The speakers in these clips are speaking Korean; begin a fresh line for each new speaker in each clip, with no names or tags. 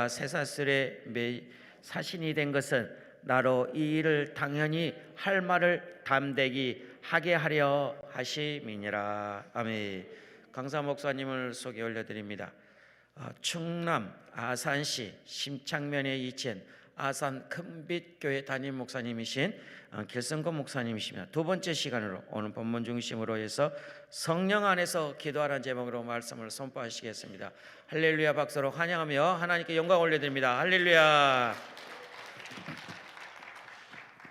쇠사슬에 사신이 된 것은 나로 이 일을 당연히 할 말을 담대히 하게 하려 하심이니라. 아멘. 강사 목사님을 소개 올려드립니다. 충남 아산시 심창면에 위치한 아산 큰빛교회 담임 목사님이신 길성건 목사님이시며, 두 번째 시간으로 오늘 본문 중심으로 해서 성령 안에서 기도하라는 제목으로 말씀을 선포하시겠습니다. 할렐루야 박수로 환영하며 하나님께 영광 올려드립니다. 할렐루야.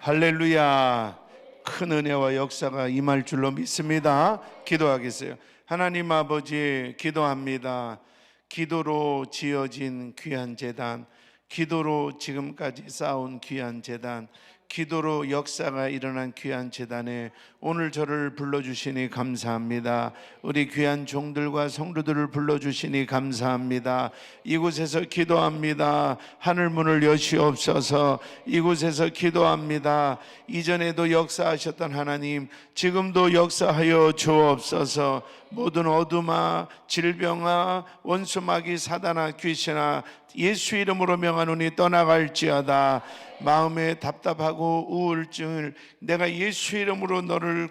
할렐루야. 큰 은혜와 역사가 임할 줄로 믿습니다. 기도하겠어요. 하나님 아버지, 기도합니다. 기도로 지어진 귀한 제단, 기도로 지금까지 쌓아온 귀한 제단, 기도로 역사가 일어난 귀한 제단에 오늘 저를 불러주시니 감사합니다. 우리 귀한 종들과 성도들을 불러주시니 감사합니다. 이곳에서 기도합니다. 하늘문을 여시옵소서. 이곳에서 기도합니다. 이전에도 역사하셨던 하나님, 지금도 역사하여 주옵소서. 모든 어둠아, 질병아, 원수마귀, 사단아, 귀신아, 예수 이름으로 명하노니 떠나갈지어다. 마음에 답답하고 우울증을 내가 예수 이름으로 너를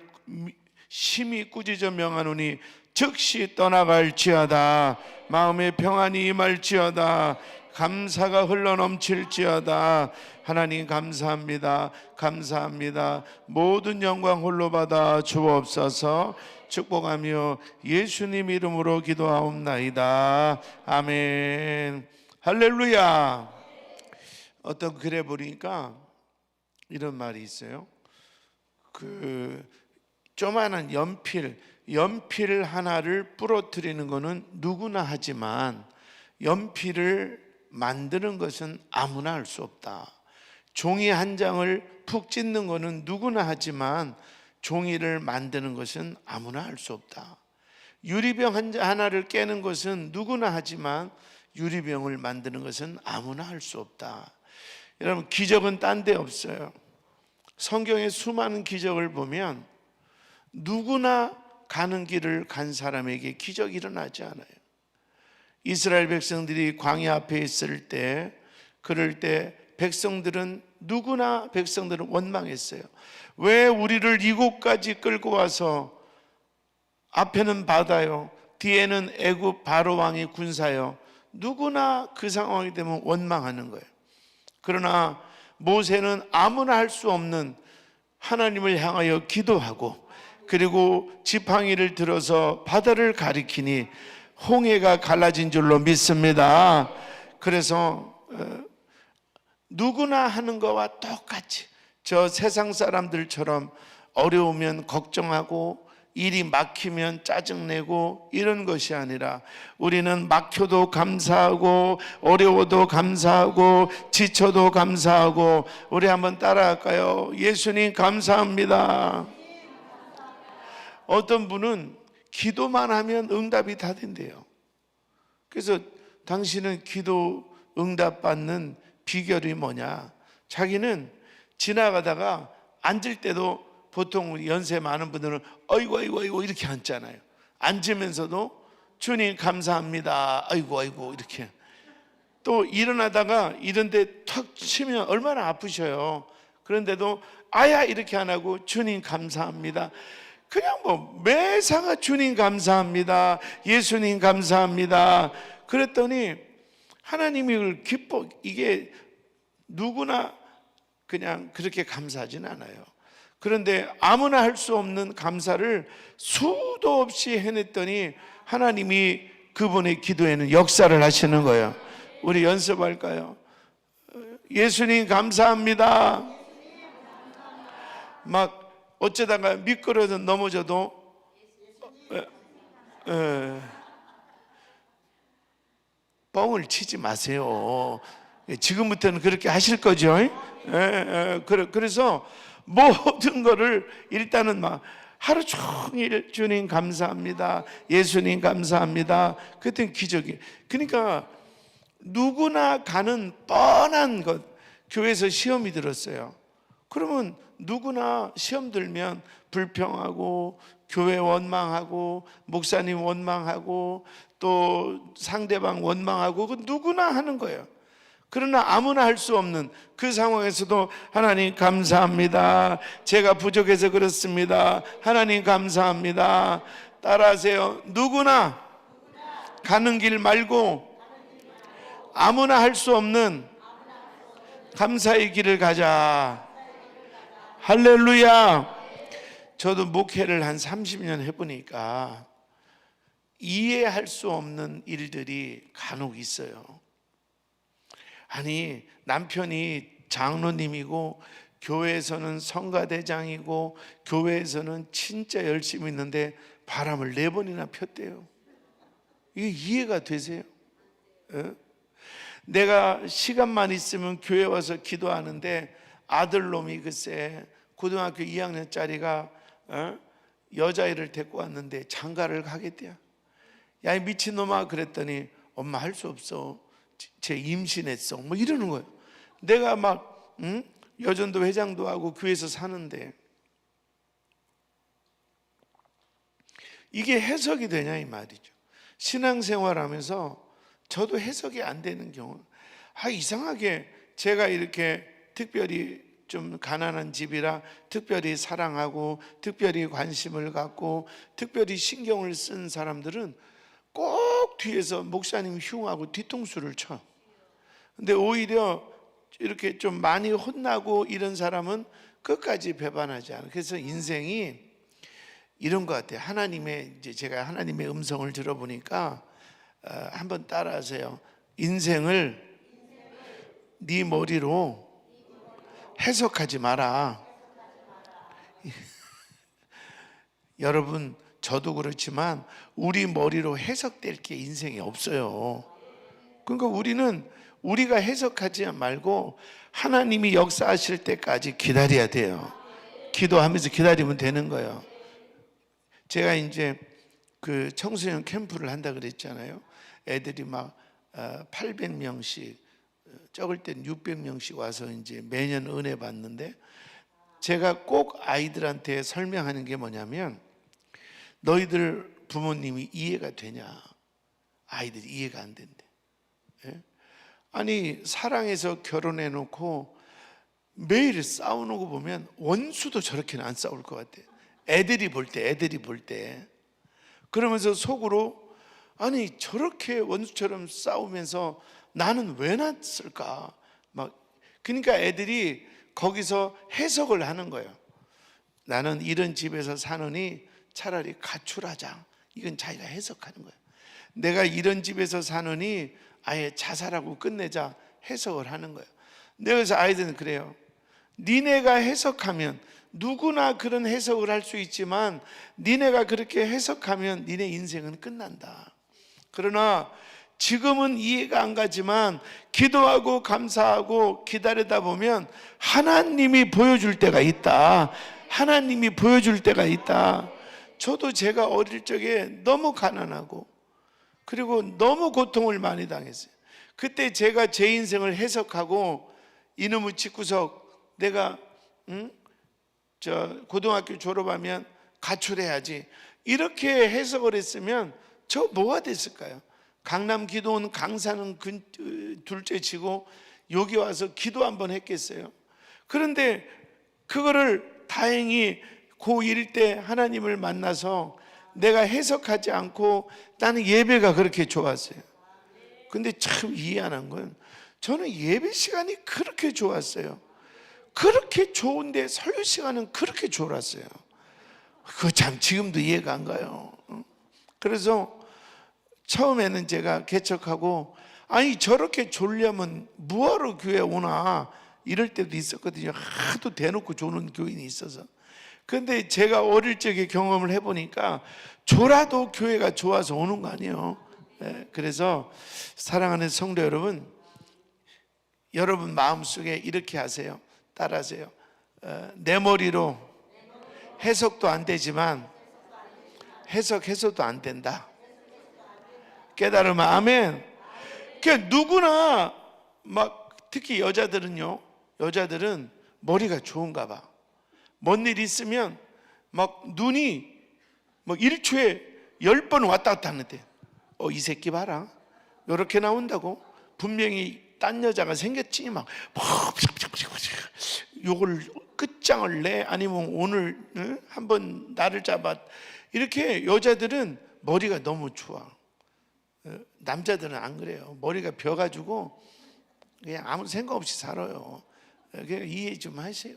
심히 꾸짖어 명하노니 즉시 떠나갈지어다. 마음에 평안이 임할지어다. 감사가 흘러넘칠지어다. 하나님 감사합니다. 감사합니다. 모든 영광 홀로 받아 주옵소서. 축복하며 예수님 이름으로 기도하옵나이다. 아멘. 할렐루야. 어떤 글에 보니까 이런 말이 있어요. 조만한 연필 하나를 부러뜨리는 것은 누구나 하지만 연필을 만드는 것은 아무나 할 수 없다. 종이 한 장을 푹 찢는 것은 누구나 하지만 종이를 만드는 것은 아무나 할 수 없다. 유리병 하나를 깨는 것은 누구나 하지만 유리병을 만드는 것은 아무나 할 수 없다. 여러분, 기적은 딴 데 없어요. 성경의 수많은 기적을 보면 누구나 가는 길을 간 사람에게 기적이 일어나지 않아요. 이스라엘 백성들이 광야 앞에 있을 때, 그럴 때 백성들은 원망했어요. 왜 우리를 이곳까지 끌고 와서 앞에는 바다요, 뒤에는 애굽 바로 왕의 군사요. 누구나 그 상황이 되면 원망하는 거예요. 그러나 모세는 아무나 할 수 없는 하나님을 향하여 기도하고, 그리고 지팡이를 들어서 바다를 가리키니 홍해가 갈라진 줄로 믿습니다. 그래서 누구나 하는 것과 똑같이 저 세상 사람들처럼 어려우면 걱정하고 일이 막히면 짜증내고 이런 것이 아니라, 우리는 막혀도 감사하고 어려워도 감사하고 지쳐도 감사하고, 우리 한번 따라할까요? 예수님 감사합니다. 어떤 분은 기도만 하면 응답이 다 된대요. 그래서 당신은 기도 응답 받는 비결이 뭐냐? 자기는 지나가다가 앉을 때도 보통 우리 연세 많은 분들은 아이고 이렇게 앉잖아요. 앉으면서도 주님 감사합니다. 아이고 이렇게. 또 일어나다가 이런데 턱 치면 얼마나 아프셔요. 그런데도 아야 이렇게 안 하고 주님 감사합니다. 그냥 매사가 주님 감사합니다. 예수님 감사합니다. 그랬더니 하나님이 이걸 이게 누구나 그냥 그렇게 감사하진 않아요. 그런데 아무나 할 수 없는 감사를 수도 없이 해냈더니 하나님이 그분의 기도에는 역사를 하시는 거예요. 우리 연습할까요? 예수님 감사합니다. 막 어쩌다가 미끄러져 넘어져도 뻥을 치지 마세요. 지금부터는 그렇게 하실 거죠? 그래서 모든 거를 일단은 하루 종일 주님 감사합니다. 예수님 감사합니다. 그랬더니 기적이. 그러니까 누구나 가는 뻔한 것, 교회에서 시험이 들었어요. 그러면 누구나 시험 들면 불평하고 교회 원망하고 목사님 원망하고 또 상대방 원망하고, 그 누구나 하는 거예요. 그러나 아무나 할 수 없는 그 상황에서도 하나님 감사합니다. 제가 부족해서 그렇습니다. 하나님 감사합니다. 따라하세요. 누구나 가는 길 말고 아무나 할 수 없는 감사의 길을 가자. 할렐루야. 저도 목회를 한 30년 해보니까 이해할 수 없는 일들이 간혹 있어요. 아니, 남편이 장로님이고 교회에서는 성가대장이고 교회에서는 진짜 열심히 있는데 바람을 4번이나 폈대요. 이게 이해가 되세요? 내가 시간만 있으면 교회 와서 기도하는데 아들놈이 글쎄 고등학교 2학년짜리가 여자애를 데리고 왔는데 장가를 가겠대요. 야, 이 미친놈아. 그랬더니 엄마 할 수 없어. 쟤 임신했어. 뭐 이러는 거예요. 내가 막 여전도 회장도 하고 교회에서 사는데 이게 해석이 되냐 이 말이죠. 신앙생활하면서 저도 해석이 안 되는 경우, 이상하게 제가 이렇게 특별히 좀 가난한 집이라 특별히 사랑하고 특별히 관심을 갖고 특별히 신경을 쓴 사람들은 꼭 뒤에서 목사님 흉하고 뒤통수를 쳐. 근데 오히려 이렇게 좀 많이 혼나고 이런 사람은 끝까지 배반하지 않아. 그래서 인생이 이런 것 같아요. 제가 하나님의 음성을 들어보니까 한번 따라하세요. 인생을 네 머리로 해석하지 마라. 여러분, 저도 그렇지만 우리 머리로 해석될 게 인생이 없어요. 그러니까 우리가 해석하지 말고 하나님이 역사하실 때까지 기다려야 돼요. 기도하면서 기다리면 되는 거예요. 제가 이제 그 청소년 캠프를 한다 그랬잖아요. 애들이 막 800명씩, 적을 땐 600명씩 와서 이제 매년 은혜 받는데, 제가 꼭 아이들한테 설명하는 게 뭐냐면, 너희들 부모님이 이해가 되냐? 아이들이 이해가 안 된대. 예? 아니, 사랑해서 결혼해 놓고 매일 싸우는 거 보면 원수도 저렇게는 안 싸울 것 같아. 애들이 볼 때. 그러면서 속으로, 아니, 저렇게 원수처럼 싸우면서 나는 왜 났을까? 그러니까 애들이 거기서 해석을 하는 거예요. 나는 이런 집에서 사느니 차라리 가출하자. 이건 자기가 해석하는 거예요. 내가 이런 집에서 사느니 아예 자살하고 끝내자. 해석을 하는 거예요. 그래서 아이들은 그래요. 니네가 해석하면, 누구나 그런 해석을 할 수 있지만 니네가 그렇게 해석하면 니네 인생은 끝난다. 그러나 지금은 이해가 안 가지만 기도하고 감사하고 기다리다 보면 하나님이 보여줄 때가 있다. 하나님이 보여줄 때가 있다. 저도 제가 어릴 적에 너무 가난하고 그리고 너무 고통을 많이 당했어요. 그때 제가 제 인생을 해석하고 이놈의 집구석, 내가 고등학교 졸업하면 가출해야지, 이렇게 해석을 했으면 저 뭐가 됐을까요? 강남 기도원 강사는 둘째 치고 여기 와서 기도 한번 했겠어요? 그런데 그거를 다행히 고1 때 하나님을 만나서 내가 해석하지 않고 나는 예배가 그렇게 좋았어요. 근데 참 이해 안 한 건, 저는 예배 시간이 그렇게 좋았어요. 그렇게 좋은데 설교 시간은 그렇게 졸았어요. 그거 참 지금도 이해가 안 가요. 그래서 처음에는 제가 개척하고, 아니 저렇게 졸려면 뭐하러 교회 오나 이럴 때도 있었거든요. 하도 대놓고 조는 교인이 있어서. 그런데 제가 어릴 적에 경험을 해보니까 졸아도 교회가 좋아서 오는 거 아니에요. 그래서 사랑하는 성도 여러분, 여러분 마음속에 이렇게 하세요. 따라하세요. 내 머리로 해석도 안 되지만 해석해서도 안 된다. 깨달으면 아멘. 그러니까 누구나, 특히 여자들은 머리가 좋은가 봐. 뭔 일 있으면 눈이 1초에 10번 왔다 갔다 하는데, 이 새끼 봐라, 이렇게 나온다고. 분명히 딴 여자가 생겼지 막 요걸 끝장을 내 아니면 오늘 한번 나를 잡아 이렇게 여자들은 머리가 너무 좋아. 남자들은 안 그래요. 머리가 벼가지고 그냥 아무 생각 없이 살아요. 그냥 이해 좀 하세요.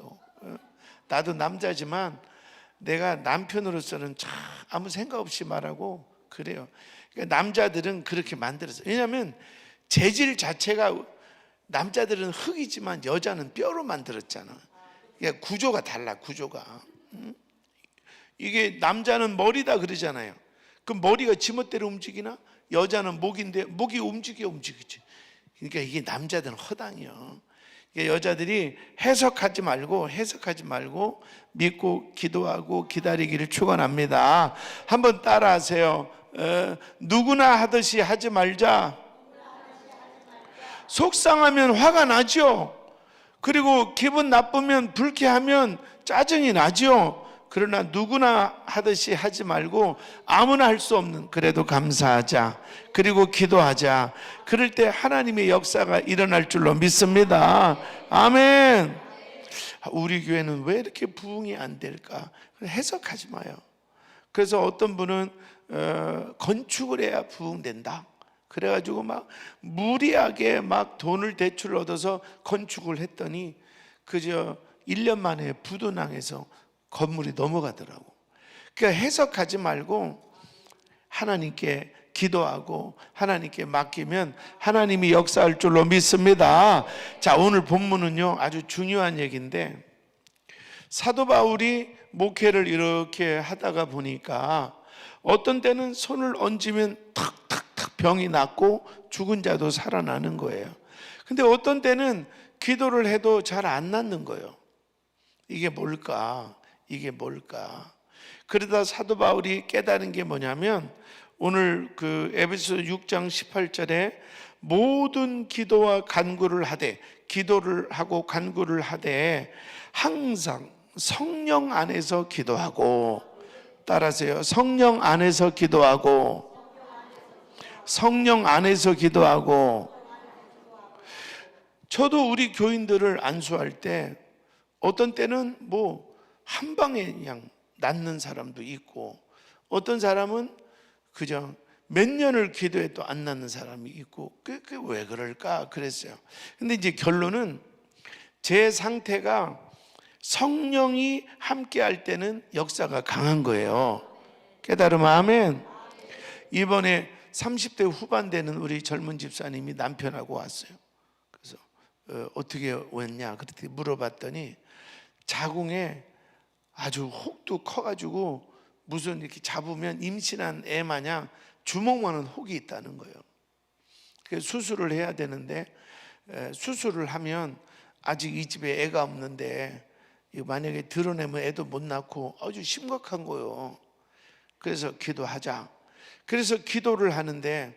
나도 남자지만 내가 남편으로서는 참 아무 생각 없이 말하고 그래요. 그러니까 남자들은 그렇게 만들었어요. 왜냐하면 재질 자체가 남자들은 흙이지만 여자는 뼈로 만들었잖아. 그러니까 구조가 달라. 구조가 이게 남자는 머리다 그러잖아요. 그럼 머리가 지멋대로 움직이나? 여자는 목인데 목이 움직이지. 그러니까 이게 남자들은 허당이요. 그러니까 여자들이 해석하지 말고 믿고 기도하고 기다리기를 축원합니다. 한번 따라하세요. 누구나 하듯이 하지 말자. 속상하면 화가 나죠. 그리고 기분 나쁘면 불쾌하면 짜증이 나죠. 그러나 누구나 하듯이 하지 말고 아무나 할 수 없는 그래도 감사하자. 그리고 기도하자. 그럴 때 하나님의 역사가 일어날 줄로 믿습니다. 아멘. 우리 교회는 왜 이렇게 부흥이 안 될까? 해석하지 마요. 그래서 어떤 분은 건축을 해야 부흥된다. 그래가지고 막 무리하게 막 돈을 대출 얻어서 건축을 했더니 그저 1년 만에 부도당해서 건물이 넘어가더라고. 그러니까 해석하지 말고 하나님께 기도하고 하나님께 맡기면 하나님이 역사할 줄로 믿습니다. 자, 오늘 본문은요 아주 중요한 얘기인데, 사도 바울이 목회를 이렇게 하다가 보니까 어떤 때는 손을 얹으면 탁탁탁 병이 낫고 죽은 자도 살아나는 거예요. 근데 어떤 때는 기도를 해도 잘 안 낫는 거예요. 이게 뭘까? 그러다 사도 바울이 깨달은 게 뭐냐면, 오늘 그 에베소 6장 18절에 모든 기도와 간구를 하되, 기도를 하고 간구를 하되 항상 성령 안에서 기도하고, 따라하세요. 성령 안에서 기도하고. 저도 우리 교인들을 안수할 때 어떤 때는 뭐 한 방에 그냥 낫는 사람도 있고, 어떤 사람은 그저 몇 년을 기도해도 안 낫는 사람이 있고, 그게 왜 그럴까 그랬어요. 근데 이제 결론은 제 상태가 성령이 함께 할 때는 역사가 강한 거예요. 깨달으면 아멘. 이번에 30대 후반 되는 우리 젊은 집사님이 남편하고 왔어요. 그래서 어떻게 왔냐 그렇게 물어봤더니 자궁에 아주 혹도 커가지고 무슨 이렇게 잡으면 임신한 애 마냥 주먹만한 혹이 있다는 거예요. 그래서 수술을 해야 되는데, 수술을 하면 아직 이 집에 애가 없는데 만약에 드러내면 애도 못 낳고 아주 심각한 거예요. 그래서 기도하자. 그래서 기도를 하는데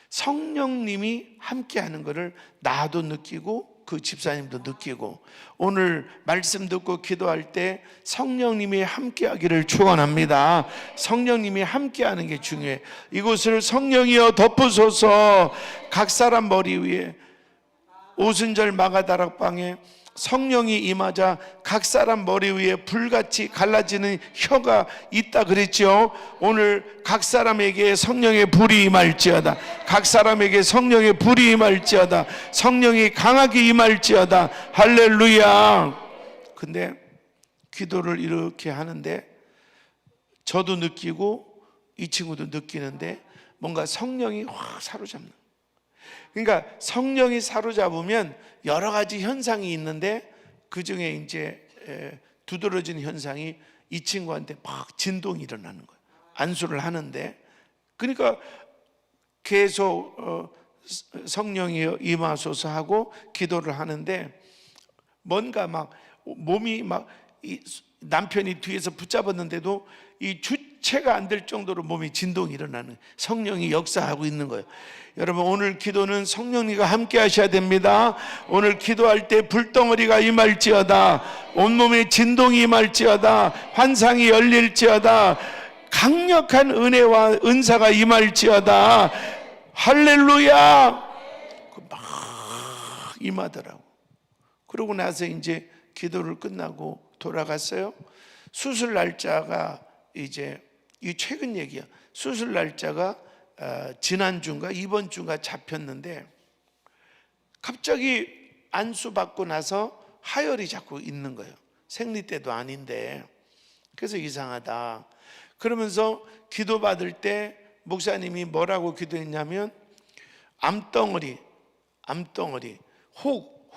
성령님이 함께 하는 것을 나도 느끼고 그 집사님도 느끼고, 오늘 말씀 듣고 기도할 때 성령님이 함께 하기를 축원합니다. 성령님이 함께 하는 게 중요해. 이곳을 성령이여 덮으소서. 각 사람 머리 위에 오순절 마가다락방에 성령이 임하자 각 사람 머리 위에 불같이 갈라지는 혀가 있다 그랬죠. 오늘 각 사람에게 성령의 불이 임할지어다. 각 사람에게 성령의 불이 임할지어다. 성령이 강하게 임할지어다. 할렐루야. 근데 기도를 이렇게 하는데 저도 느끼고 이 친구도 느끼는데 뭔가 성령이 확 사로잡는. 그러니까 성령이 사로잡으면 여러 가지 현상이 있는데 그 중에 이제 두드러진 현상이 이 친구한테 막 진동이 일어나는 거예요. 안수를 하는데, 그러니까 계속 성령이 임하소서 하고 기도를 하는데 뭔가 막 몸이 막 남편이 뒤에서 붙잡았는데도 이 주체가 안 될 정도로 몸이 진동이 일어나는, 성령이 역사하고 있는 거예요. 여러분, 오늘 기도는 성령님과 함께 하셔야 됩니다. 오늘 기도할 때 불덩어리가 임할지어다. 온몸에 진동이 임할지어다. 환상이 열릴지어다. 강력한 은혜와 은사가 임할지어다. 할렐루야. 막 임하더라고. 그러고 나서 이제 기도를 끝나고 돌아갔어요. 수술 날짜가 이제 이 최근 얘기야. 수술 날짜가 지난주인가 이번 주인가 잡혔는데 갑자기 안수 받고 나서 하혈이 자꾸 있는 거예요. 생리 때도 아닌데. 그래서 이상하다. 그러면서 기도 받을 때 목사님이 뭐라고 기도했냐면 암덩어리,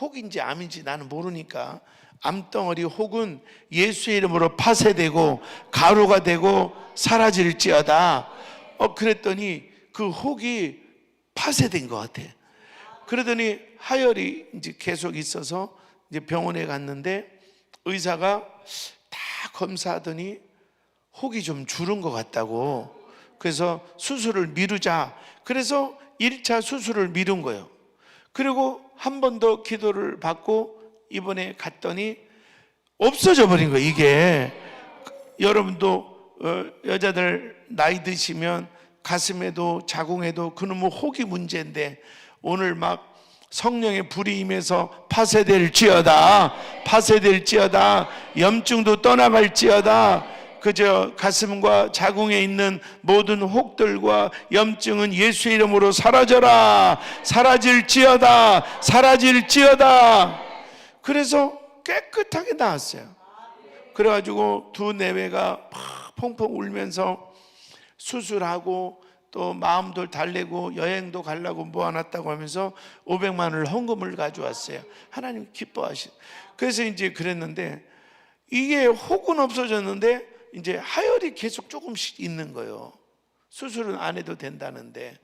혹인지 암인지 나는 모르니까 암덩어리 혹은 예수의 이름으로 파쇄되고 가루가 되고 사라질지어다. 그랬더니 그 혹이 파쇄된 것 같아. 그러더니 하혈이 이제 계속 있어서 이제 병원에 갔는데 의사가 다 검사하더니 혹이 좀 줄은 것 같다고. 그래서 수술을 미루자. 그래서 1차 수술을 미룬 거예요. 그리고 한 번 더 기도를 받고 이번에 갔더니 없어져 버린 거예요. 이게 여러분도 여자들 나이 드시면 가슴에도 자궁에도 그놈의 혹이 문제인데 오늘 막 성령의 불이 임해서 파쇄될지어다, 염증도 떠나갈지어다. 그저 가슴과 자궁에 있는 모든 혹들과 염증은 예수의 이름으로 사라져라, 사라질지어다. 그래서 깨끗하게 나았어요. 그래가지고 두 내외가 막 펑펑 울면서 수술하고 또 마음도 달래고 여행도 가려고 모아놨다고 하면서 500만 원을 헌금을 가져왔어요. 하나님 기뻐하시. 그래서 이제 그랬는데 이게 혹은 없어졌는데 이제 하혈이 계속 조금씩 있는 거예요. 수술은 안 해도 된다는데.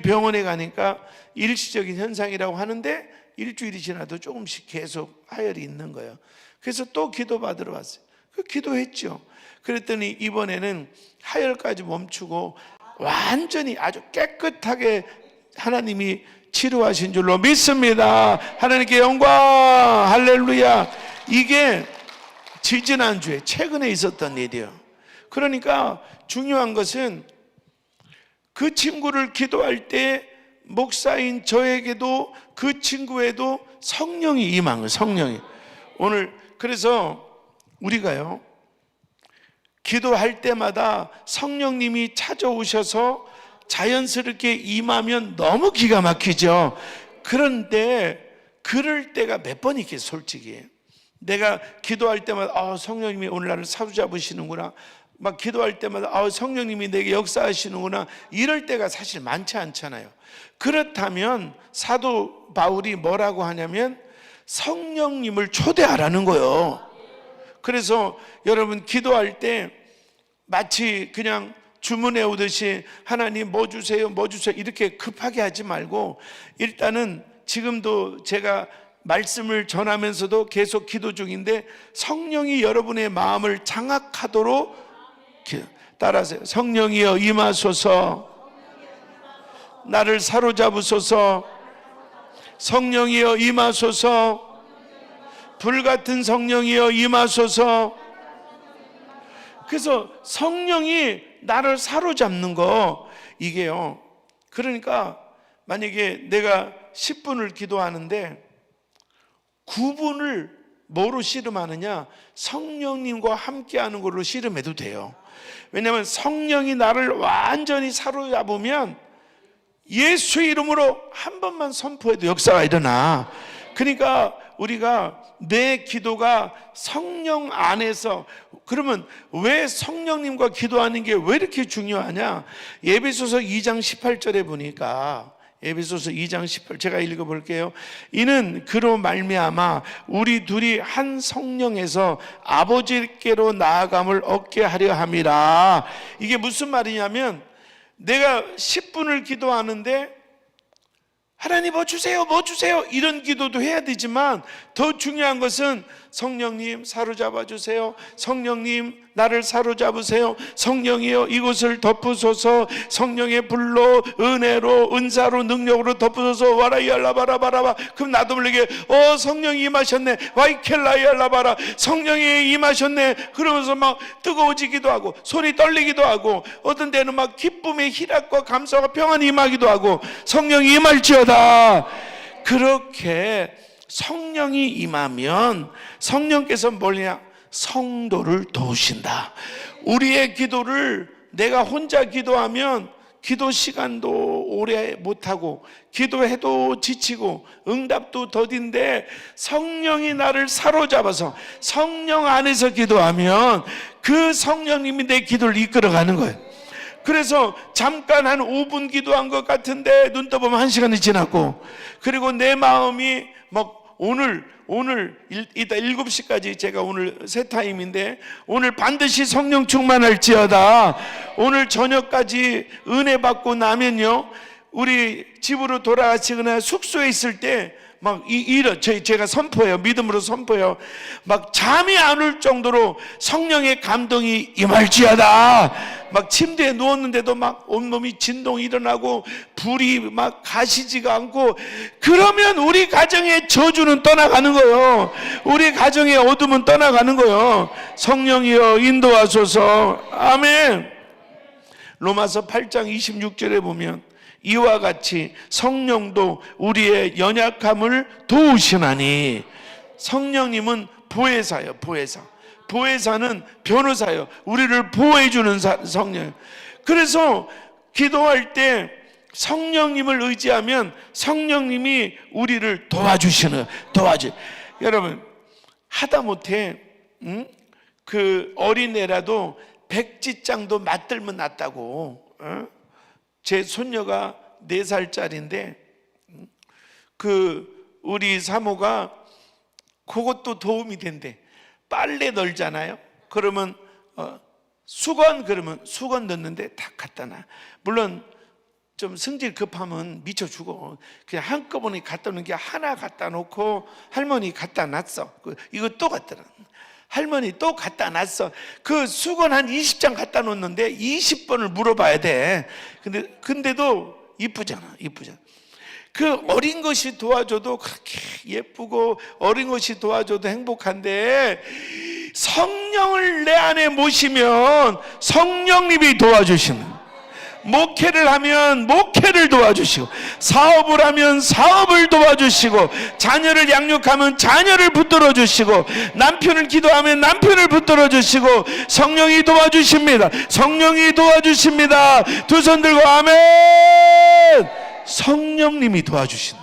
병원에 가니까 일시적인 현상이라고 하는데 일주일이 지나도 조금씩 계속 하혈이 있는 거예요. 그래서 또 기도 받으러 왔어요. 기도했죠. 그랬더니 이번에는 하혈까지 멈추고 완전히 아주 깨끗하게 하나님이 치료하신 줄로 믿습니다. 하나님께 영광, 할렐루야. 이게 지지난주에 최근에 있었던 일이에요. 그러니까 중요한 것은 그 친구를 기도할 때 목사인 저에게도 그 친구에도 성령이 임한 거예요. 성령이. 오늘 그래서 우리가요 기도할 때마다 성령님이 찾아오셔서 자연스럽게 임하면 너무 기가 막히죠. 그런데 그럴 때가 몇 번 있겠어요. 솔직히 내가 기도할 때마다 성령님이 오늘 나를 사로잡으시는구나, 막 기도할 때마다 성령님이 내게 역사하시는구나, 이럴 때가 사실 많지 않잖아요. 그렇다면 사도 바울이 뭐라고 하냐면 성령님을 초대하라는 거예요. 그래서 여러분 기도할 때 마치 그냥 주문해 오듯이 하나님 뭐 주세요 이렇게 급하게 하지 말고 일단은 지금도 제가 말씀을 전하면서도 계속 기도 중인데 성령이 여러분의 마음을 장악하도록 따라하세요. 성령이여 임하소서, 나를 사로잡으소서. 성령이여 임하소서, 불같은 성령이여 임하소서. 그래서 성령이 나를 사로잡는 거, 이게요. 그러니까 만약에 내가 10분을 기도하는데 9분을 뭐로 씨름하느냐? 성령님과 함께하는 걸로 씨름해도 돼요. 왜냐하면 성령이 나를 완전히 사로잡으면 예수의 이름으로 한 번만 선포해도 역사가 일어나. 그러니까 우리가 내 기도가 성령 안에서, 그러면 왜 성령님과 기도하는 게 왜 이렇게 중요하냐? 에베소서 2장 18절에 보니까, 에베소서 2장 18, 제가 읽어볼게요. 이는 그로 말미암아 우리 둘이 한 성령에서 아버지께로 나아감을 얻게 하려 함이라. 이게 무슨 말이냐면 내가 10분을 기도하는데 하나님 뭐 주세요 이런 기도도 해야 되지만 더 중요한 것은 성령님 사로잡아 주세요, 성령님 나를 사로잡으세요, 성령이여 이곳을 덮으소서, 성령의 불로 은혜로 은사로 능력으로 덮으소서. 와라이알라바라바라바. 그럼 나도 모르게 성령이 임하셨네, 와이켈라이알라바라, 성령이 임하셨네. 그러면서 막 뜨거워지기도 하고 손이 떨리기도 하고 어떤 데는 막 기쁨의 희락과 감사와 평안이 임하기도 하고 성령이 임할지어다. 그렇게 성령이 임하면 성령께서 뭐냐? 성도를 도우신다. 우리의 기도를 내가 혼자 기도하면 기도 시간도 오래 못하고 기도해도 지치고 응답도 더딘데, 성령이 나를 사로잡아서 성령 안에서 기도하면 그 성령님이 내 기도를 이끌어가는 거예요. 그래서 잠깐 한 5분 기도한 것 같은데 눈 떠보면 1시간이 지났고, 그리고 내 마음이 막 오늘 이따 7시까지 제가 오늘 새 타임인데, 오늘 반드시 성령 충만할지어다. 오늘 저녁까지 은혜 받고 나면요, 우리 집으로 돌아가시거나 숙소에 있을 때 막 제가 선포해요. 믿음으로 선포해요. 막 잠이 안 올 정도로 성령의 감동이 임할지어다. 막 침대에 누웠는데도 막 온몸이 진동이 일어나고 불이 막 가시지가 않고, 그러면 우리 가정의 저주는 떠나가는 거예요. 우리 가정의 어둠은 떠나가는 거예요. 성령이여 인도하소서. 아멘. 로마서 8장 26절에 보면 이와 같이 성령도 우리의 연약함을 도우시나니. 성령님은 보혜사예요. 보혜사는 변호사예요. 우리를 보호해주는 성령. 그래서 기도할 때 성령님을 의지하면 성령님이 우리를 도와주. 여러분, 하다못해 그 어린애라도 백지장도 맞들면 낫다고. 제 손녀가 4살짜리인데 우리 사모가 그것도 도움이 된대. 빨래 널잖아요. 그러면 수건 넣는데 다 갖다 놔. 물론 좀 성질 급하면 미쳐 죽어. 그냥 한꺼번에 갖다 놓는 게 하나 갖다 놓고 할머니 갖다 놨어. 이거 또 갖다 놔. 할머니 또 갖다 놨어. 그 수건 한 20장 갖다 놓는데 20번을 물어봐야 돼. 근데도 이쁘잖아. 그 어린 것이 도와줘도 그렇게 예쁘고, 어린 것이 도와줘도 행복한데, 성령을 내 안에 모시면 성령님이 도와주시는, 목회를 하면 목회를 도와주시고, 사업을 하면 사업을 도와주시고, 자녀를 양육하면 자녀를 붙들어 주시고, 남편을 기도하면 남편을 붙들어 주시고, 성령이 도와주십니다. 두 손 들고 아멘. 성령님이 도와주신다.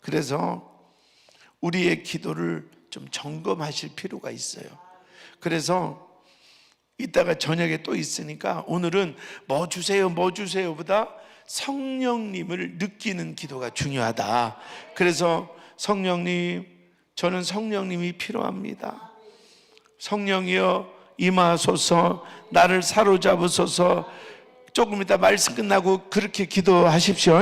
그래서 우리의 기도를 좀 점검하실 필요가 있어요. 그래서 이따가 저녁에 또 있으니까 오늘은 뭐 주세요 보다 성령님을 느끼는 기도가 중요하다. 그래서 성령님, 저는 성령님이 필요합니다. 성령이여 임하소서, 나를 사로잡으소서. 조금 이따 말씀 끝나고 그렇게 기도하십시오.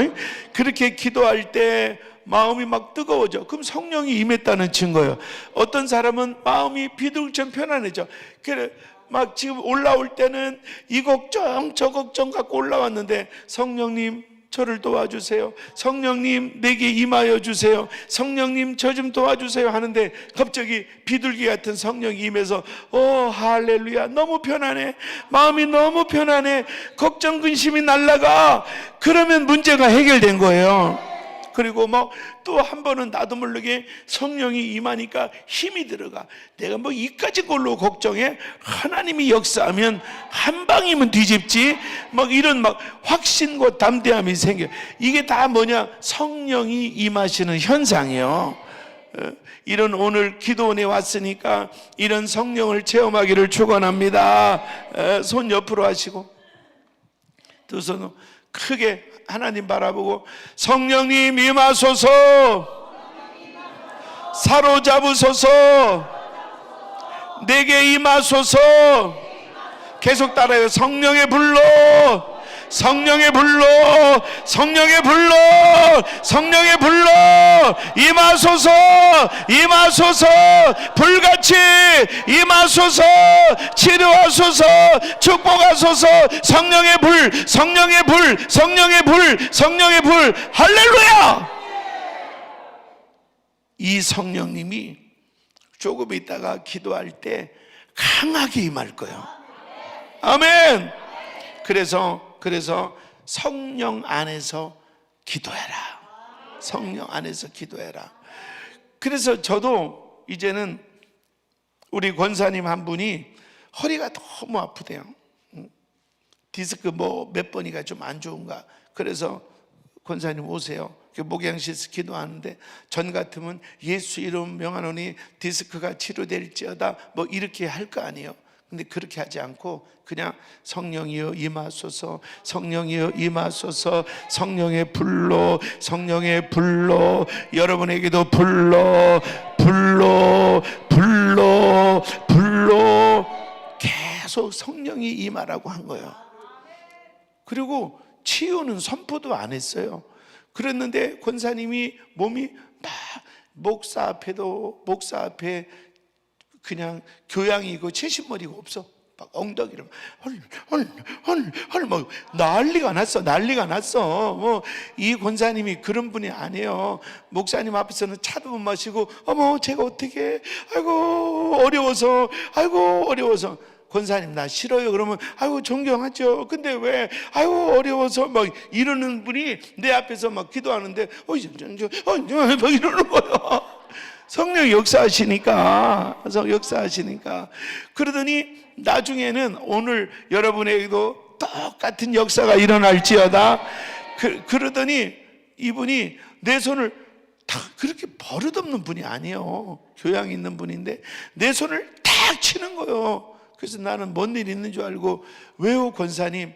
그렇게 기도할 때 마음이 막 뜨거워져. 그럼 성령이 임했다는 증거예요. 어떤 사람은 마음이 비둘기처럼 편안해져. 그래 막 지금 올라올 때는 이 걱정 저 걱정 갖고 올라왔는데, 성령님 저를 도와주세요. 성령님 내게 임하여 주세요. 성령님 저 좀 도와주세요 하는데, 갑자기 비둘기 같은 성령이 임해서 할렐루야, 너무 편안해. 마음이 너무 편안해. 걱정 근심이 날아가. 그러면 문제가 해결된 거예요. 그리고 뭐 또 한 번은 나도 모르게 성령이 임하니까 힘이 들어가. 내가 뭐 이까지 걸로 걱정해? 하나님이 역사하면 한 방이면 뒤집지. 막 이런 막 확신과 담대함이 생겨. 이게 다 뭐냐? 성령이 임하시는 현상이에요. 이런 오늘 기도원에 왔으니까 이런 성령을 체험하기를 축원합니다. 손 옆으로 하시고 두 손으로 크게 하나님 바라보고, 성령님 임하소서, 사로잡으소서, 내게 임하소서. 계속 따라해요. 성령의 불로, 성령의 불로, 성령의 불로, 성령의 불로 임하소서, 임하소서. 불같이 임하소서, 치료하소서, 축복하소서. 성령의 불, 성령의 불, 성령의 불, 성령의 불. 할렐루야. 이 성령님이 조금 있다가 기도할 때 강하게 임할 거예요. 아멘. 그래서 성령 안에서 기도해라. 성령 안에서 기도해라. 그래서 저도 이제는 우리 권사님 한 분이 허리가 너무 아프대요. 디스크 뭐 몇 번이가 좀 안 좋은가. 그래서 권사님 오세요. 목양실에서 기도하는데 전 같으면 예수 이름 명하노니 디스크가 치료될지어다 뭐 이렇게 할 거 아니에요. 근데 그렇게 하지 않고 그냥 성령이여 임하소서, 성령이여 임하소서, 성령의 불로, 성령의 불로, 여러분에게도 불로, 불로, 불로, 불로 계속 성령이 임하라고 한 거예요. 그리고 치유는 선포도 안 했어요. 그랬는데 권사님이 몸이 막 목사 앞에 그냥 교양이고 채신머리가 없어. 막 엉덩이를 헐 막 난리가 났어. 뭐 이 권사님이 그런 분이 아니에요. 목사님 앞에서는 차도 못 마시고 어머 제가 어떻게 아이고 어려워서 권사님 나 싫어요. 그러면 아이고 존경하죠. 근데 왜 아이고 어려워서 막 이러는 분이 내 앞에서 막 기도하는데 막 이러는 거예요. 성령 역사하시니까 그러더니 나중에는 오늘 여러분에게도 똑같은 역사가 일어날지어다. 그러더니 이분이 내 손을 다 그렇게 버릇없는 분이 아니에요. 교양 있는 분인데 내 손을 탁 치는 거예요. 그래서 나는 뭔 일 있는 줄 알고 왜요 권사님?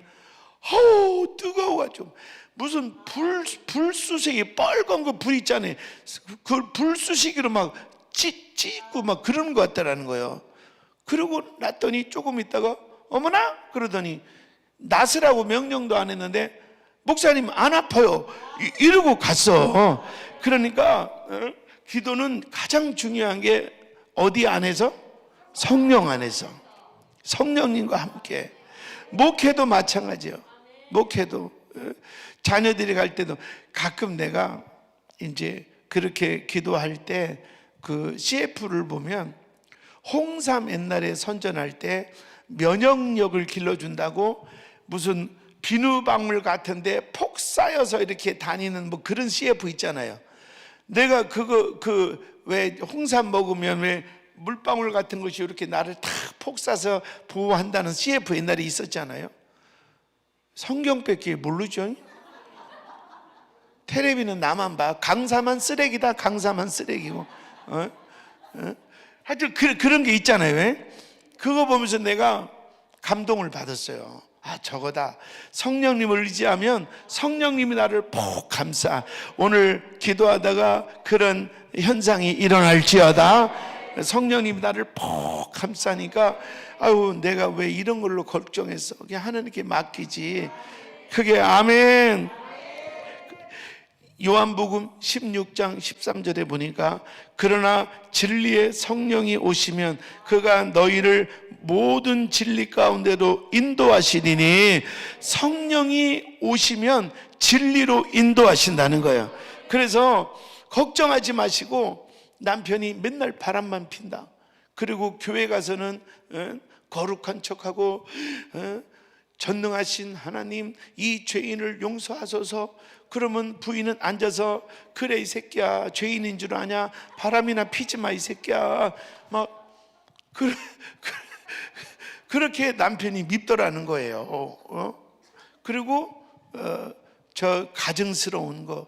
아우 뜨거워가지고 무슨 불수색이 빨간 거 불 있잖아요. 그 불수시기로 막 찢고 막 그러는 것 같다라는 거예요. 그러고 났더니 조금 있다가 어머나 그러더니 낫으라고 명령도 안 했는데 목사님 안 아파요 이러고 갔어. 그러니까 기도는 가장 중요한 게 어디 안에서? 성령 안에서, 성령님과 함께. 목회도 마찬가지예요. 목회도 자녀들이 갈 때도 가끔 내가 이제 그렇게 기도할 때 그 CF를 보면 홍삼 옛날에 선전할 때 면역력을 길러준다고 무슨 비누방울 같은데 폭 쌓여서 이렇게 다니는 뭐 그런 CF 있잖아요. 내가 왜 홍삼 먹으면 왜 물방울 같은 것이 이렇게 나를 탁 폭 싸서 보호한다는 CF 옛날에 있었잖아요. 성경밖에 모르죠. 텔레비는 나만 봐. 강사만 쓰레기다. 강사만 쓰레기고. 하여튼 그런 게 있잖아요. 왜? 그거 보면서 내가 감동을 받았어요. 아 저거다. 성령님을 의지하면 성령님이 나를 폭 감싸. 오늘 기도하다가 그런 현상이 일어날지어다. 성령님이 나를 폭 감싸니까 아유 내가 왜 이런 걸로 걱정했어. 그냥 하나님께 맡기지. 그게 아멘. 요한복음 16장 13절에 보니까 그러나 진리의 성령이 오시면 그가 너희를 모든 진리 가운데로 인도하시리니. 성령이 오시면 진리로 인도하신다는 거예요. 그래서 걱정하지 마시고 남편이 맨날 바람만 핀다. 그리고 교회 가서는 거룩한 척하고 전능하신 하나님 이 죄인을 용서하소서. 그러면 부인은 앉아서 그래 이 새끼야 죄인인 줄 아냐 바람이나 피지 마 이 새끼야 막 그렇게 남편이 밉더라는 거예요. 그리고 저 가증스러운 거.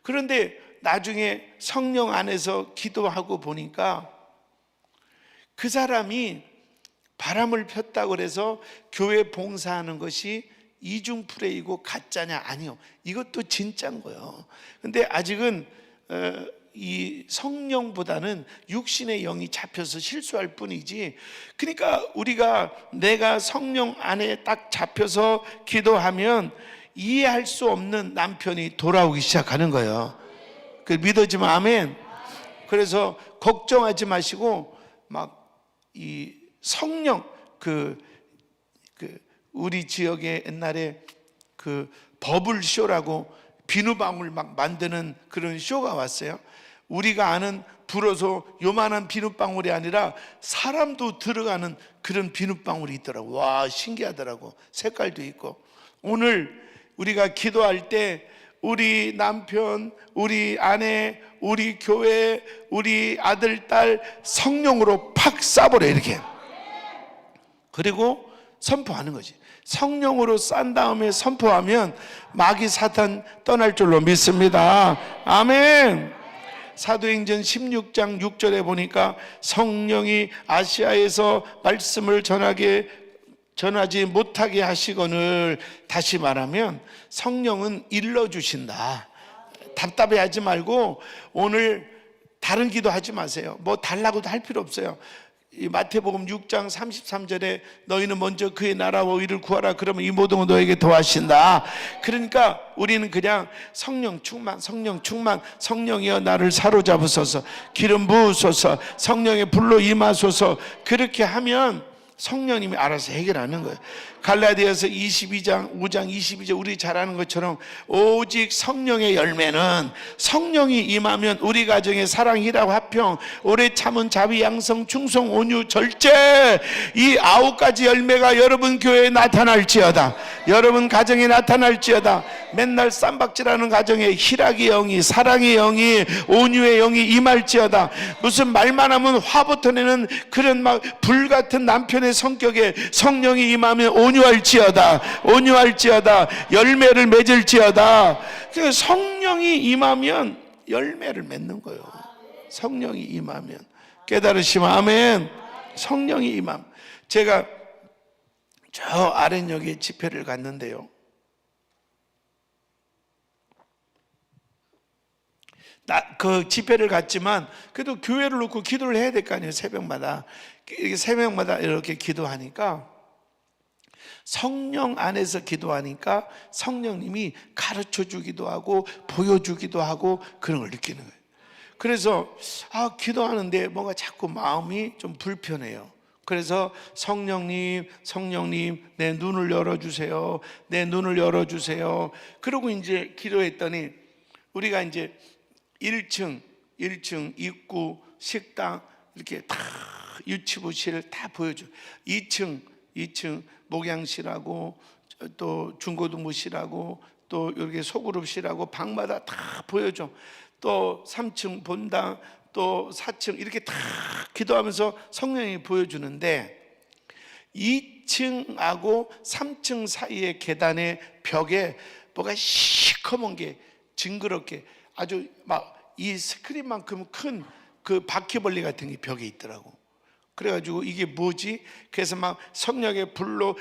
그런데 나중에 성령 안에서 기도하고 보니까 그 사람이 바람을 폈다고 그래서 교회 봉사하는 것이 이중프레이고 가짜냐? 아니요. 이것도 진짜인 거예요. 근데 아직은 이 성령보다는 육신의 영이 잡혀서 실수할 뿐이지. 그러니까 우리가 내가 성령 안에 딱 잡혀서 기도하면 이해할 수 없는 남편이 돌아오기 시작하는 거예요. 그 믿어지면 아멘. 그래서 걱정하지 마시고 막 이 성령 우리 지역에 옛날에 그 버블 쇼라고 비누방울 막 만드는 그런 쇼가 왔어요. 우리가 아는 불어서 요만한 비누방울이 아니라 사람도 들어가는 그런 비누방울이 있더라고. 와 신기하더라고. 색깔도 있고. 오늘 우리가 기도할 때 우리 남편, 우리 아내, 우리 교회, 우리 아들, 딸 성령으로 팍 쏴버려 이렇게. 그리고 선포하는 거지. 성령으로 싼 다음에 선포하면 마귀 사탄 떠날 줄로 믿습니다. 아멘. 사도행전 16장 6절에 보니까 성령이 아시아에서 말씀을 전하지 못하게 하시거늘, 다시 말하면 성령은 일러주신다. 답답해하지 말고 오늘 다른 기도하지 마세요. 뭐 달라고도 할 필요 없어요. 이 마태복음 6장 33절에 너희는 먼저 그의 나라와 의를 구하라, 그러면 이 모든 것 너에게 더하신다. 그러니까 우리는 그냥 성령 충만, 성령 충만, 성령이여 나를 사로잡으소서, 기름 부으소서, 성령의 불로 임하소서. 그렇게 하면 성령님이 알아서 해결하는 거예요. 갈라디아서 22장 5장 22절 우리 잘 아는 것처럼 오직 성령의 열매는, 성령이 임하면 우리 가정에 사랑, 희락, 화평, 오래 참은, 자비, 양성, 충성, 온유, 절제, 이 9가지 열매가 여러분 교회에 나타날지어다. 여러분 가정에 나타날지어다. 맨날 쌈박질하는 가정에 희락의 영이, 사랑의 영이, 온유의 영이 임할지어다. 무슨 말만 하면 화부터 내는 그런 막 불같은 남편의 성격에 성령이 임하면 온유할지어다, 온유할지어다, 열매를 맺을지어다. 그러니까 성령이 임하면 열매를 맺는 거예요. 성령이 임하면. 깨달으시면 아멘. 성령이 임함. 제가 저 아랫역에 집회를 갔는데요, 그 집회를 갔지만 그래도 교회를 놓고 기도를 해야 될 거 아니에요. 새벽마다 이렇게 새벽마다 이렇게 기도하니까, 성령 안에서 기도하니까 성령님이 가르쳐 주기도 하고 보여주기도 하고 그런 걸 느끼는 거예요. 그래서 기도하는데 뭔가 자꾸 마음이 좀 불편해요. 그래서 성령님, 성령님, 내 눈을 열어주세요, 내 눈을 열어주세요. 그러고 이제 기도했더니 우리가 이제 1층 입구, 식당 이렇게 다 유치부실 다 보여줘. 2층 목양실하고 또 중고등부실하고 또 여기 소그룹실하고 방마다 다 보여줘. 또 3층 본당, 또 4층 이렇게 다 기도하면서 성령이 보여주는데, 2층하고 3층 사이의 계단의 벽에 뭐가 시커먼 게 징그럽게 아주 막 이 스크린만큼 큰 그 바퀴벌레 같은 게 벽에 있더라고. 그래가지고 이게 뭐지? 그래서 막 성령의 불로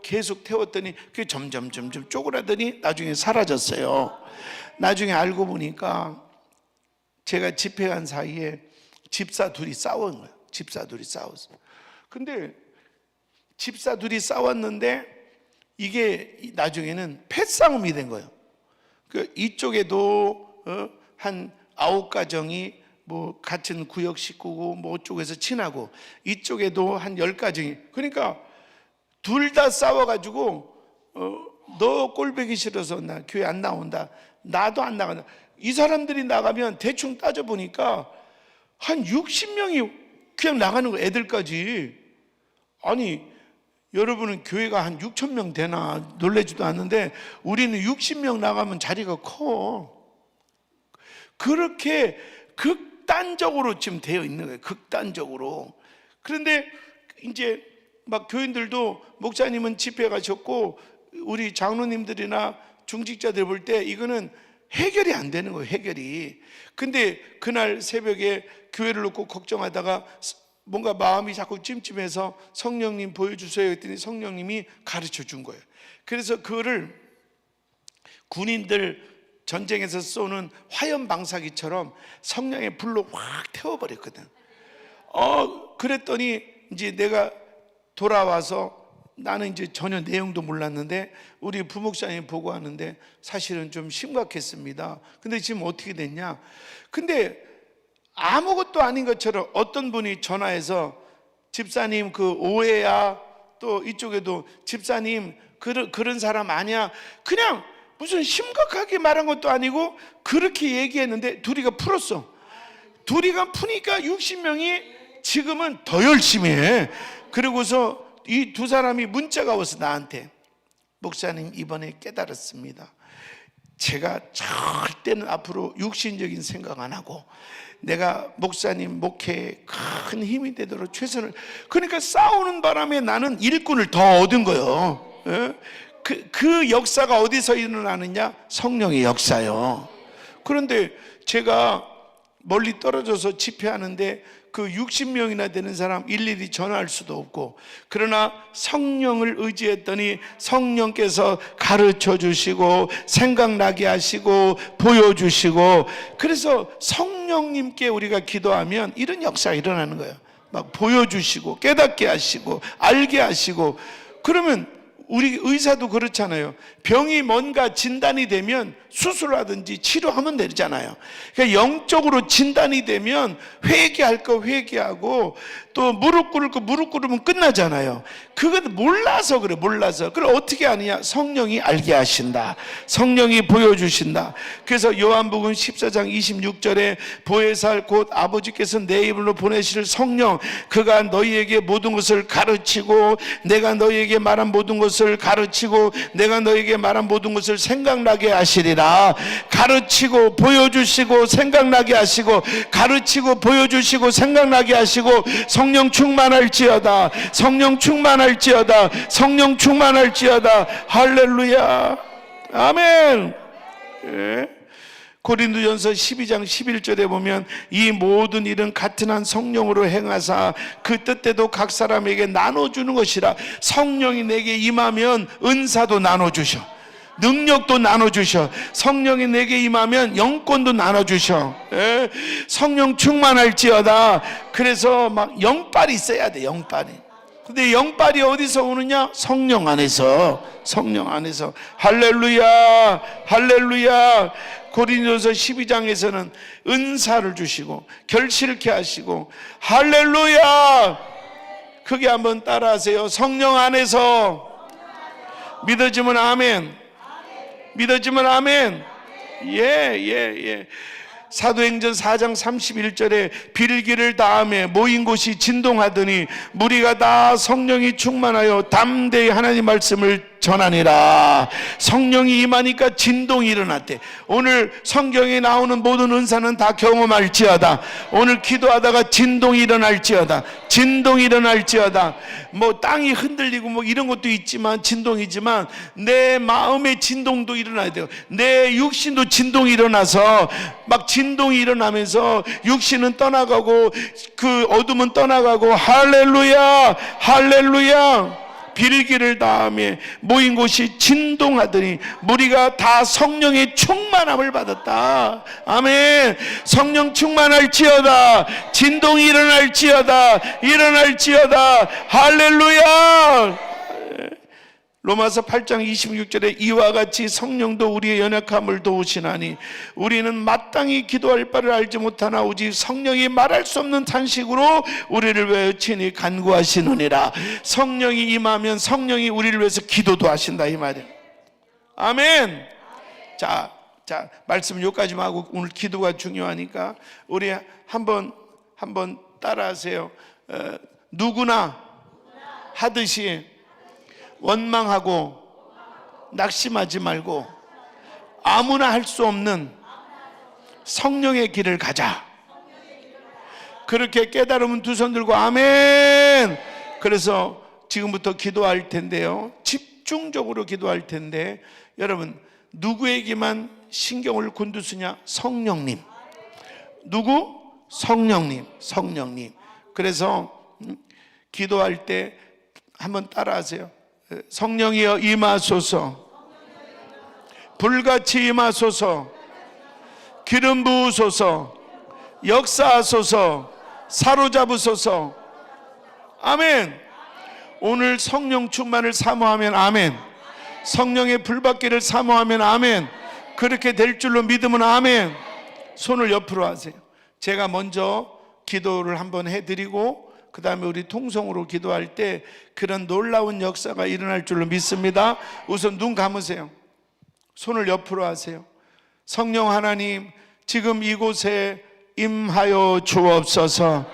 계속 태웠더니 그게 점점 쪼그라더니 나중에 사라졌어요. 나중에 알고 보니까 제가 집회 간 사이에 집사 둘이 싸운 거예요. 집사 둘이 싸웠어. 근데 집사 둘이 싸웠는데 이게 나중에는 패싸움이 된 거예요. 그 이쪽에도 한 9가정이 뭐 같은 구역 식구고 뭐 쪽에서 친하고, 이쪽에도 한 10가정이, 그러니까 둘 다 싸워가지고 너 꼴보기 싫어서 나 교회 안 나온다, 나도 안 나간다. 이 사람들이 나가면 대충 따져보니까 한 60명이 그냥 나가는 거, 애들까지. 아니 여러분은 교회가 한 6,000명 되나 놀라지도 않는데 우리는 60명 나가면 자리가 커. 그렇게 극단적으로 지금 되어 있는 거예요. 극단적으로. 그런데 이제 막 교인들도, 목사님은 집회 가셨고 우리 장로님들이나 중직자들 볼 때 이거는 해결이 안 되는 거예요. 해결이. 근데 그날 새벽에 교회를 놓고 걱정하다가 뭔가 마음이 자꾸 찜찜해서 성령님 보여주세요 했더니 성령님이 가르쳐 준 거예요. 그래서 그거를 군인들 전쟁에서 쏘는 화염 방사기처럼 성령의 불로 확 태워버렸거든. 그랬더니 이제 내가 돌아와서, 나는 이제 전혀 내용도 몰랐는데 우리 부목사님 보고하는데 사실은 좀 심각했습니다. 근데 지금 어떻게 됐냐? 근데 아무것도 아닌 것처럼 어떤 분이 전화해서 집사님 그 오해야, 또 이쪽에도 집사님 그런 사람 아니야, 그냥 무슨 심각하게 말한 것도 아니고 그렇게 얘기했는데 둘이가 풀었어. 둘이가 푸니까 60명이 지금은 더 열심히 해. 그리고서 이 두 사람이 문자가 와서 나한테, 목사님 이번에 깨달았습니다. 제가 절대는 앞으로 육신적인 생각 안 하고 내가 목사님 목회에 큰 힘이 되도록 최선을, 그러니까 싸우는 바람에 나는 일꾼을 더 얻은 거예요. 예? 그 역사가 어디서 일어나느냐? 성령의 역사요. 그런데 제가 멀리 떨어져서 집회하는데 그 60명이나 되는 사람 일일이 전화할 수도 없고, 그러나 성령을 의지했더니 성령께서 가르쳐 주시고 생각나게 하시고 보여주시고, 그래서 성령님께 우리가 기도하면 이런 역사가 일어나는 거예요. 막 보여주시고 깨닫게 하시고 알게 하시고. 그러면 우리 의사도 그렇잖아요. 병이 뭔가 진단이 되면 수술하든지 치료하면 되잖아요. 그러니까 영적으로 진단이 되면 회개할 거 회개하고, 또 무릎 꿇을 거 무릎 꿇으면 끝나잖아요. 그건 몰라서 그래, 몰라서. 그걸 어떻게 아느냐? 성령이 알게 하신다. 성령이 보여주신다. 그래서 요한복음 14장 26절에 보혜사 곧 아버지께서 내 이름으로 보내실 성령, 그가 너희에게 모든 것을 가르치고 내가 너희에게 말한 모든 것을 가르치고 내가 너희에게 말한 모든 것을 생각나게 하시리라. 가르치고 보여주시고 생각나게 하시고, 가르치고 보여주시고 생각나게 하시고, 성령 충만할지어다, 성령 충만할지어다, 성령 충만할지어다. 할렐루야, 아멘. 예. 고린도전서 12장 11절에 보면 이 모든 일은 같은 한 성령으로 행하사 그 뜻대로 각 사람에게 나눠주는 것이라. 성령이 내게 임하면 은사도 나눠주셔, 능력도 나눠주셔. 성령이 내게 임하면 영권도 나눠주셔. 예? 성령 충만할지어다. 그래서 막 영빨이 있어야 돼, 영빨이. 근데 영빨이 어디서 오느냐? 성령 안에서, 성령 안에서. 할렐루야, 할렐루야. 고린도서 12장에서는 은사를 주시고 결실케 하시고, 할렐루야. 크게 한번 따라하세요. 성령 안에서. 믿어지면 아멘. 믿어지면 아멘. 예. 사도행전 4장 31절에 빌기를 다음에 모인 곳이 진동하더니 무리가 다 성령이 충만하여 담대히 하나님 말씀을 전하니라. 성령이 임하니까 진동이 일어났대. 오늘 성경에 나오는 모든 은사는 다 경험할지어다. 오늘 기도하다가 진동이 일어날지어다. 진동이 일어날지어다. 뭐 땅이 흔들리고 뭐 이런 것도 있지만, 진동이지만 내 마음의 진동도 일어나야 돼요. 내 육신도 진동이 일어나서 막 진동이 일어나면서 육신은 떠나가고 그 어둠은 떠나가고. 할렐루야, 할렐루야. 빌기를 다음에 모인 곳이 진동하더니 무리가 다 성령의 충만함을 받았다. 아멘. 성령 충만할지어다. 진동이 일어날지어다. 일어날지어다. 할렐루야. 로마서 8장 26절에 이와 같이 성령도 우리의 연약함을 도우시나니 우리는 마땅히 기도할 바를 알지 못하나 오직 성령이 말할 수 없는 탄식으로 우리를 위하여 친히 간구하시느니라. 성령이 임하면 성령이 우리를 위해서 기도도 하신다, 이 말이에요. 아멘. 자, 말씀 여기까지만 하고, 오늘 기도가 중요하니까 우리 한번 따라하세요. 누구나 하듯이 원망하고 낙심하지 말고 아무나 할 수 없는 성령의 길을 가자. 그렇게 깨달으면 두 손 들고 아멘. 그래서 지금부터 기도할 텐데요, 집중적으로 기도할 텐데, 여러분 누구에게만 신경을 곤두쓰냐? 성령님. 누구? 성령님. 성령님. 그래서 기도할 때 한번 따라하세요. 성령이여 임하소서. 불같이 임하소서. 기름 부으소서. 역사하소서. 사로잡으소서. 아멘. 오늘 성령 충만을 사모하면 아멘. 성령의 불받기를 사모하면 아멘. 그렇게 될 줄로 믿으면 아멘. 손을 옆으로 하세요. 제가 먼저 기도를 한번 해드리고 그 다음에 우리 통성으로 기도할 때 그런 놀라운 역사가 일어날 줄로 믿습니다. 우선 눈 감으세요. 손을 옆으로 하세요. 성령 하나님, 지금 이곳에 임하여 주옵소서.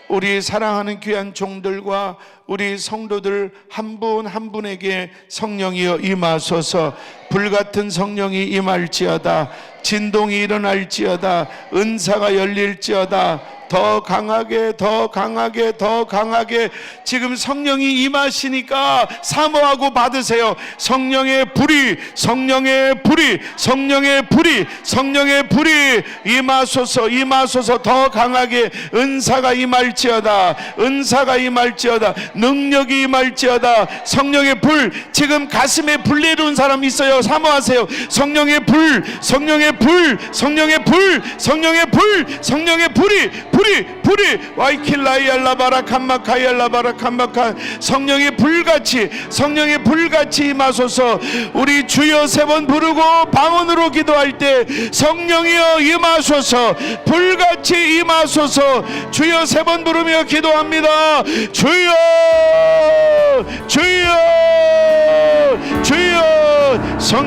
우리 사랑하는 귀한 종들과 우리 성도들 한 분 한 분에게 성령이여 임하소서. 불같은 성령이 임할지어다. 진동이 일어날지어다. 은사가 열릴지어다. 더 강하게 더 강하게 더 강하게. 지금 성령이 임하시니까 사모하고 받으세요. 성령의 불이 성령의 불이 성령의 불이 성령의 불이 임하소서. 임하소서. 더 강하게 은사가 임할지어다. 은사가 임할지어다. 능력이 임할지어다. 성령의 불. 지금 가슴에 불 내려온 사람 있어요. 사모하세요. 성령의 불 성령의 불 성령의 불 성령의 불 성령의 불이 불이 와이킬라이알라바라 칸마카이알라바라 칸마카. 성령의 불같이 성령의 불같이 임하소서. 우리 주여 3번 부르고 방언으로 기도할 때 성령이여 임하소서. 불같이 임하소서. 주여 3번 부르며 기도합니다. 주여 주여 주여. 성